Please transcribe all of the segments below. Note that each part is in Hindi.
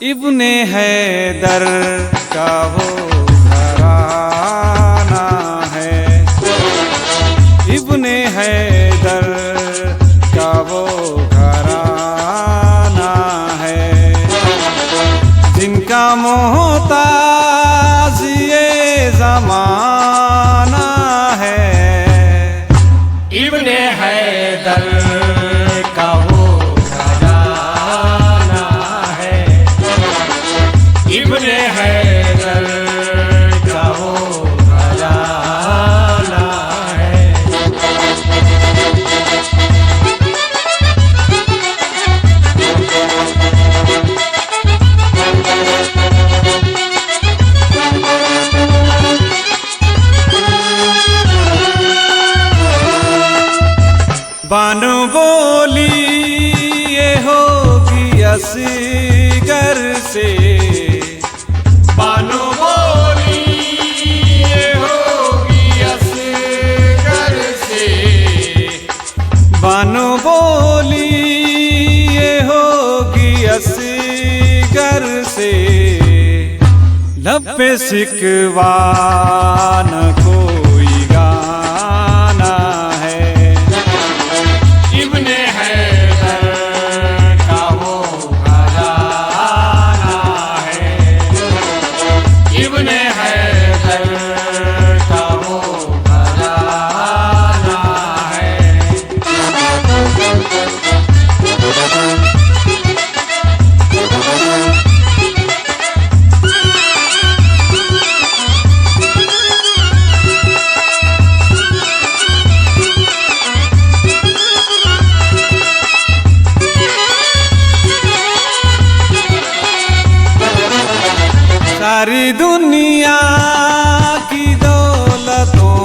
इब्ने हैदर का वो घराना है, इब्ने हैदर का वो घराना है, जिनका मोहताज ये ज़माना है। इब्ने हैदर का इब्ने हैदर का वो घराना है। बानो बोली ये होगी असगर से, बानो बोली ये होगी असगर से, बानो बोली ये होगी असगर से, लब पे सिकवा न कोई गाना है। इब्ने हैदर का वो घराना है, इब्ने हैदर का वो घराना है। सारी दुनिया की दौलतों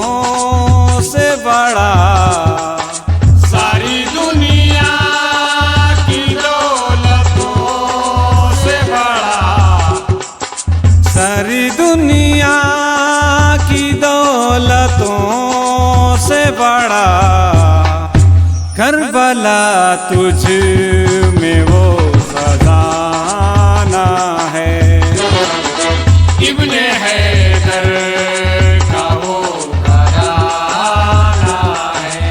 से बड़ा, सारी दुनिया की दौलतों से बड़ा, सारी दुनिया की दौलतों से बड़ा, करबला तुझ में वो खजाना है। इब्ने हैदर का वो घराना है,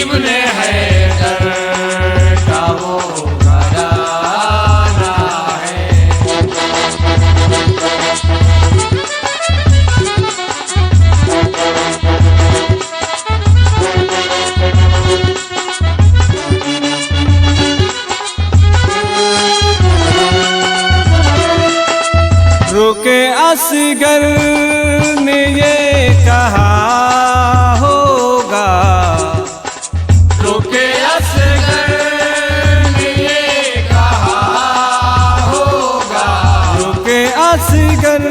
इब्ने हैदर का वो घराना है। रुके असगर ने ये कहा होगा, रुके असगर ने ये कहा होगा, रुके असगर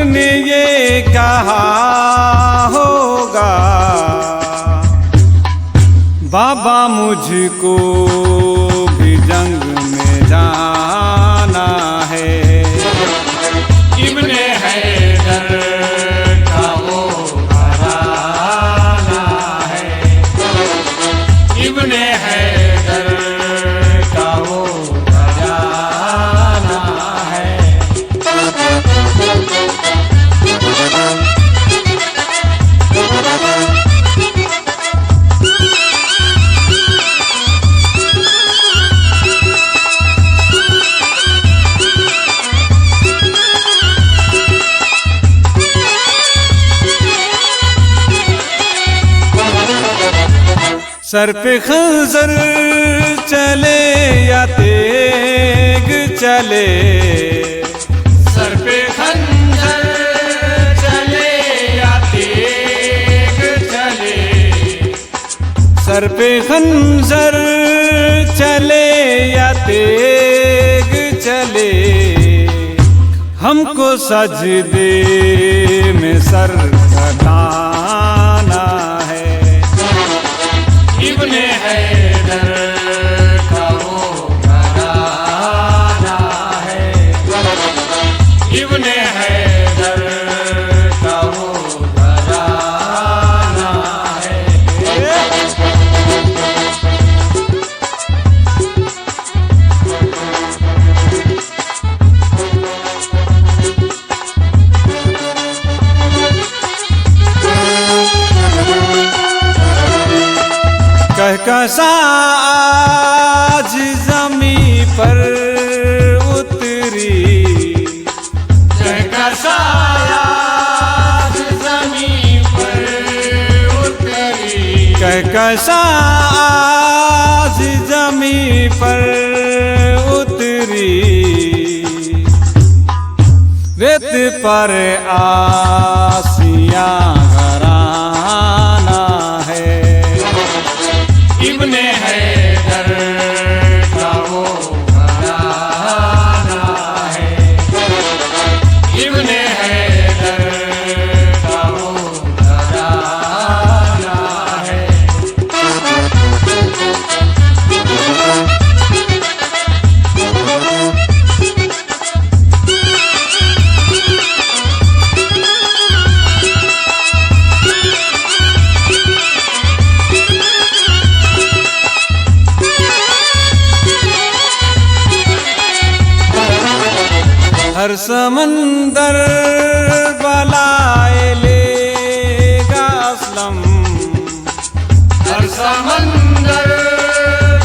ने ये कहा होगा, बाबा मुझको भी जंग में जाना है। इब्ने हैदर का वो घराना है, इब्ने हैदर का वो घराना है। सर पे खंजर चले या तेग चले, सर पे खंजर चले या तेग चले, सर पे खंजर चले या तेग चले, हमको सजदे में सर कटाना है। इब्ने हैदर का वो घराना है, इब्ने हैदर का वो घराना है। कैसा आज जमी पर उतरी, रेत पर आसियां घराना है। इब्ने हैदर का वो घराना है। इब्ने हैदर का वो घराना है। हर समंदर बलाए लेगा असलम, हर समंदर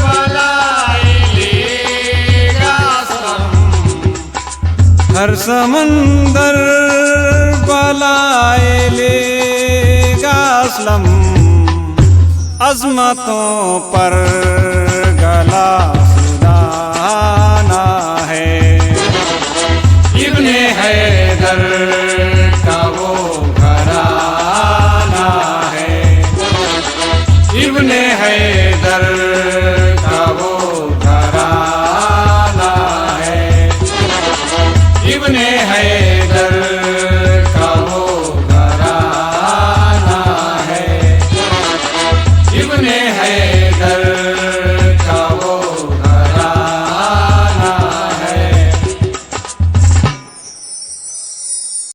बलाए लेगा असलम। हर समंदर बलाए लेगा असलम। अजमतों पर गला सुनाना है। इब्ने हैदर का वो घराना है। इब्ने हैदर का वो घराना है। इब्ने हैदर